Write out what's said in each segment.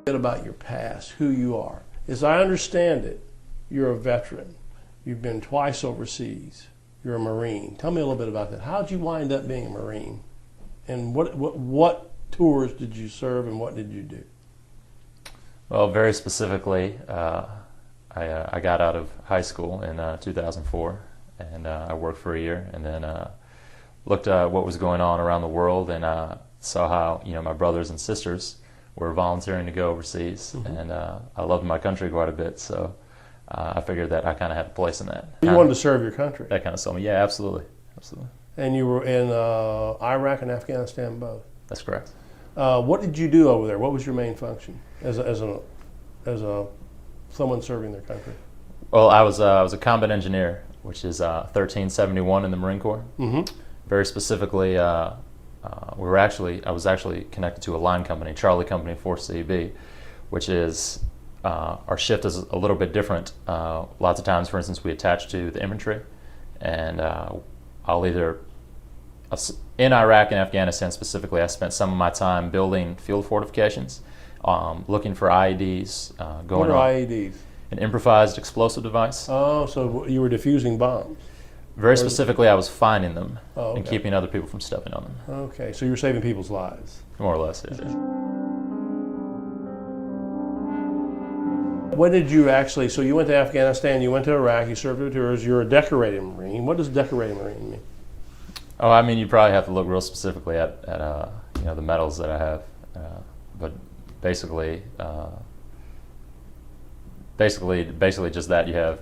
bit about your past, who you are. As I understand it, you're a veteran. You've been twice overseas. You're a Marine. Tell me a little bit about that. How did you wind up being a Marine? And what tours did you serve and what did you do? Well, very specifically, I got out of high school in 2004, and I worked for a year, and then looked at what was going on around the world, and saw how my brothers and sisters were volunteering to go overseas, and I loved my country quite a bit, so I figured that I kind of had a place in that. You wanted to serve your country. That kind of sold me. Yeah, absolutely, absolutely. And you were in Iraq and Afghanistan both. That's correct. What did you do over there? What was your main function as someone serving their country? Well, I was a combat engineer, which is 1371 in the Marine Corps. Very specifically, I was actually connected to a line company, Charlie Company 4CB, which is our shift is a little bit different. Lots of times, for instance, we attach to the infantry, and in Iraq and Afghanistan specifically, I spent some of my time building field fortifications, looking for IEDs. What are IEDs? An improvised explosive device. Oh, so you were defusing bombs. Very specifically, I was finding them and okay. keeping other people from stepping on them. Okay, so you were saving people's lives. More or less, yeah. When did you actually, so you went to Afghanistan, you went to Iraq, you served your tours, you're a decorated Marine. What does decorated Marine mean? Oh, I mean, you probably have to look real specifically at the medals that I have, but basically just that you have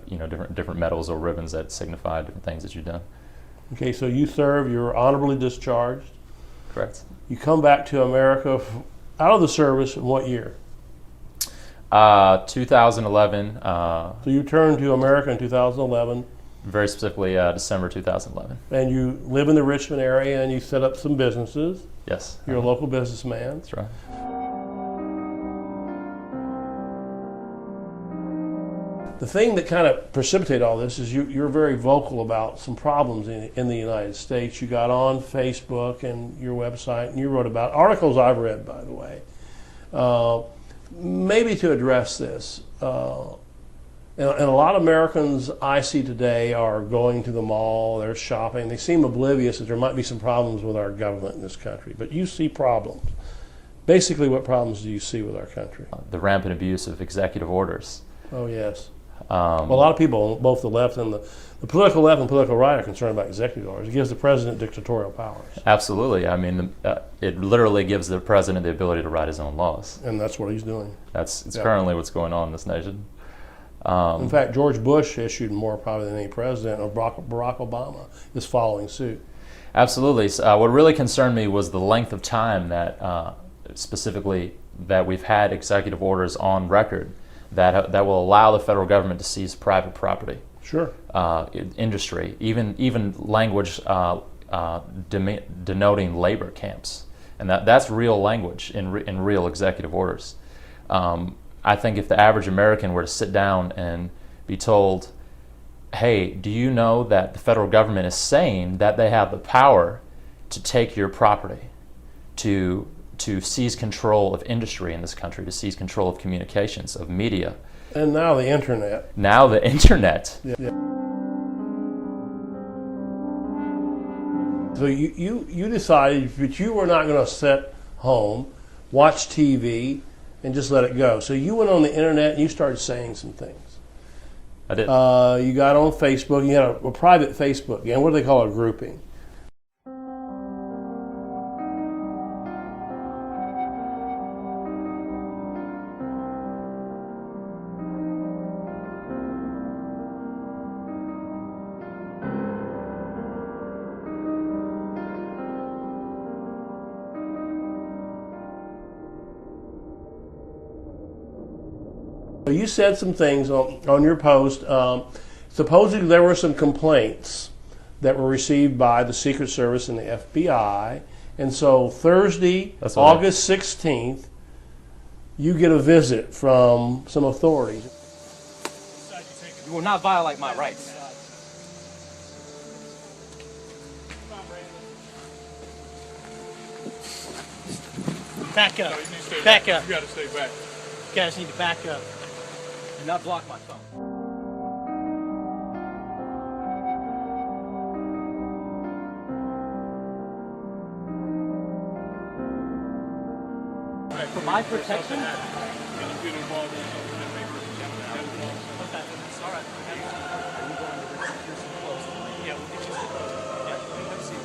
different medals or ribbons that signify different things that you've done. Okay, so you serve, you're honorably discharged. Correct. You come back to America out of the service in what year? 2011. So you returned to America in 2011. Very specifically, December 2011. And you live in the Richmond area and you set up some businesses. Yes. You're a local businessman. That's right. The thing that kind of precipitated all this is you're very vocal about some problems in the United States. You got on Facebook and your website and you wrote about articles I've read, by the way. Maybe to address this, and a lot of Americans I see today are going to the mall, they're shopping, they seem oblivious that there might be some problems with our government in this country, but you see problems. Basically, what problems do you see with our country? The rampant abuse of executive orders. Oh, yes. Well, a lot of people, both the left and the political left and political right, are concerned about executive orders. It gives the president dictatorial powers. Absolutely. I mean, it literally gives the president the ability to write his own laws. And that's what he's doing. It's currently what's going on in this nation. In fact, George Bush issued more probably than any president, or Barack Obama is following suit. Absolutely. So, what really concerned me was the length of time that, specifically, that we've had executive orders on record that will allow the federal government to seize private property. Sure. Industry, even language denoting labor camps, and that's real language in real executive orders. I think if the average American were to sit down and be told, hey, do you know that the federal government is saying that they have the power to take your property, to seize control of industry in this country, to seize control of communications, of media. And now the internet. Now the internet. Yeah. So you decided that you were not going to sit home, watch TV, and just let it go. So you went on the internet and you started saying some things. I did. You got on Facebook. You had a private Facebook. And what do they call a grouping? You said some things on your post. Supposedly there were some complaints that were received by the Secret Service and the FBI. And so Thursday, August 16th, you get a visit from some authorities. You will not violate my rights. Back up. No, you need to stay back back up. You got to stay back. You guys need to back up. Do not block my phone. For my protection? Okay. It's all right. Yeah, we'll get you some clothes. Yeah, have a seat.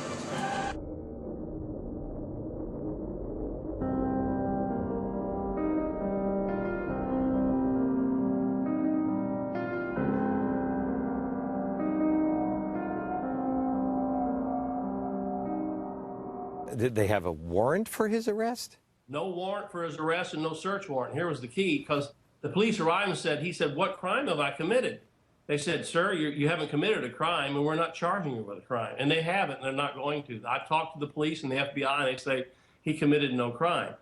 Did they have a warrant for his arrest? No warrant for his arrest and no search warrant. Here was the key, because the police arrived and said, he said, "What crime have I committed?" They said, "Sir, you haven't committed a crime, and we're not charging you with a crime." And they haven't, and they're not going to. I've talked to the police and the FBI, and they say he committed no crime.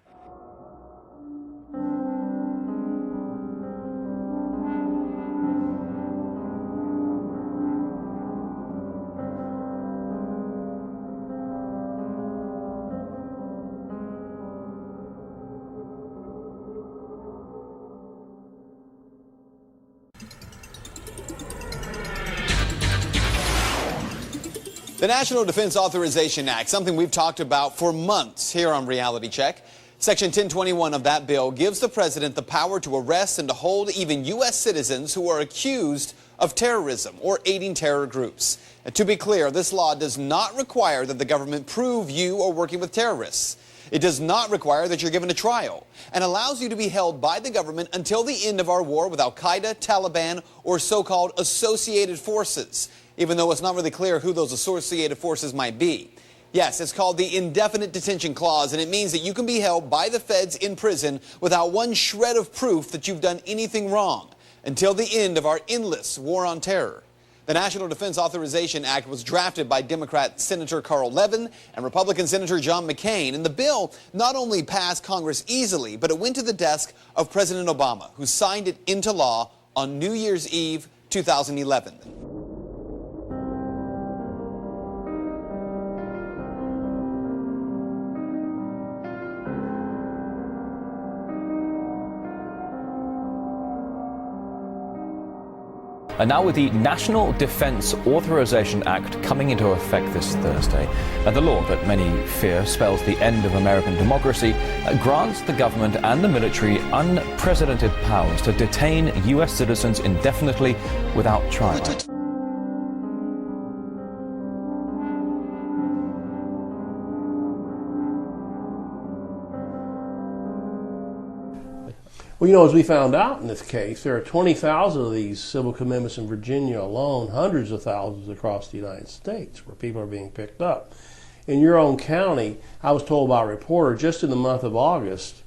The National Defense Authorization Act, something we've talked about for months here on Reality Check. Section 1021 of that bill gives the president the power to arrest and to hold even U.S. citizens who are accused of terrorism or aiding terror groups. And to be clear, this law does not require that the government prove you are working with terrorists. It does not require that you're given a trial, and allows you to be held by the government until the end of our war with Al-Qaeda, Taliban, or so-called associated forces, even though it's not really clear who those associated forces might be. Yes, it's called the Indefinite Detention Clause, and it means that you can be held by the feds in prison without one shred of proof that you've done anything wrong until the end of our endless war on terror. The National Defense Authorization Act was drafted by Democrat Senator Carl Levin and Republican Senator John McCain, and the bill not only passed Congress easily, but it went to the desk of President Obama, who signed it into law on New Year's Eve 2011. And now with the National Defense Authorization Act coming into effect this Thursday, the law that many fear spells the end of American democracy grants the government and the military unprecedented powers to detain U.S. citizens indefinitely without trial. Well, you know, as we found out in this case, there are 20,000 of these civil commitments in Virginia alone, hundreds of thousands across the United States where people are being picked up. In your own county, I was told by a reporter, just in the month of August,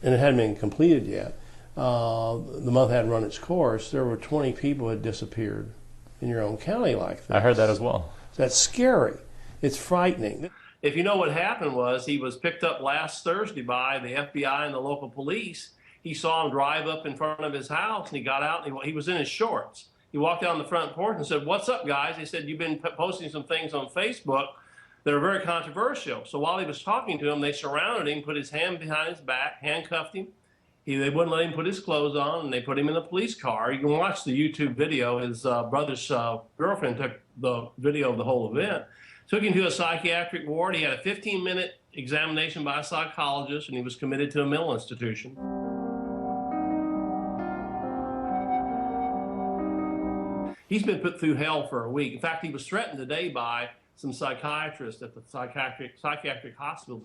and it hadn't been completed yet, the month hadn't run its course, there were 20 people who had disappeared in your own county like that. I heard that as well. That's scary. It's frightening. If you know what happened was, he was picked up last Thursday by the FBI and the local police. He saw him drive up in front of his house, and he got out, and he was in his shorts. He walked out on the front porch and said, "What's up, guys?" He said, "You've been posting some things on Facebook that are very controversial." So while he was talking to him, they surrounded him, put his hand behind his back, handcuffed him. They wouldn't let him put his clothes on, and they put him in the police car. You can watch the YouTube video. His brother's girlfriend took the video of the whole event. Took him to a psychiatric ward. He had a 15-minute examination by a psychologist, and he was committed to a mental institution. He's been put through hell for a week. In fact, he was threatened today by some psychiatrists at the psychiatric hospital.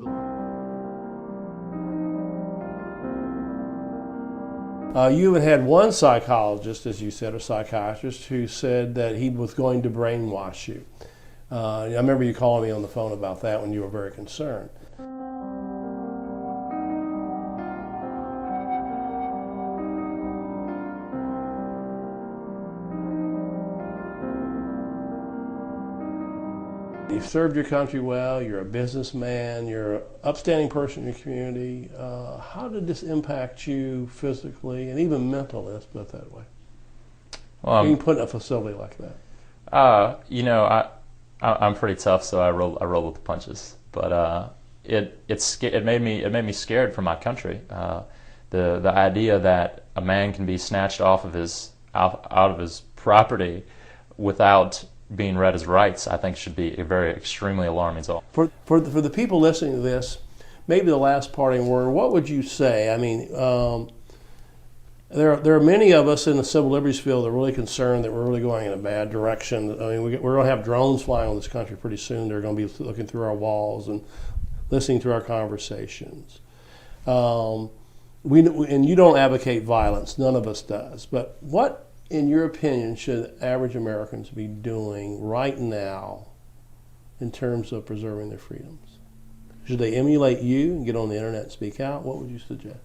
You even had one psychologist, as you said, a psychiatrist, who said that he was going to brainwash you. I remember you calling me on the phone about that when you were very concerned. You've served your country well, you're a businessman, you're an upstanding person in your community. How did this impact you physically and even mentally, let's put it that way? Being put in a facility like that. You know, I'm pretty tough, so I roll with the punches. But it made me scared for my country. The idea that a man can be snatched off of his out of his property without being read his rights, I think should be a very extremely alarming result. For the people listening to this, maybe the last parting word, what would you say? I mean, there are many of us in the civil liberties field that are really concerned that we're really going in a bad direction. I mean, we're going to have drones flying on this country pretty soon. They're going to be looking through our walls and listening to our conversations. And you don't advocate violence. None of us does. But what, in your opinion, should average Americans be doing right now in terms of preserving their freedoms? Should they emulate you and get on the internet and speak out? What would you suggest?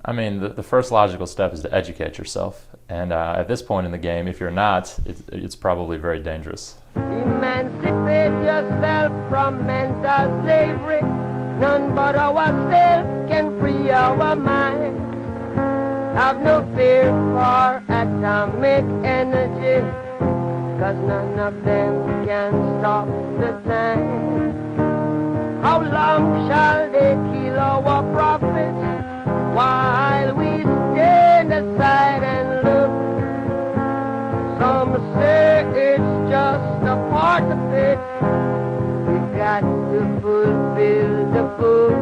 I mean, the first logical step is to educate yourself. And at this point in the game, if you're not, it's probably very dangerous. Emancipate yourself from mental slavery. None but ourselves can free our minds. Have no fear for atomic energy, 'cause none of them can stop the time. How long shall they kill our prophets while we stand aside and look? Some say it's just a part of it. We've got to fulfill the book.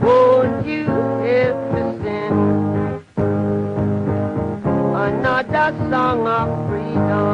Won't you help to sing another song of freedom?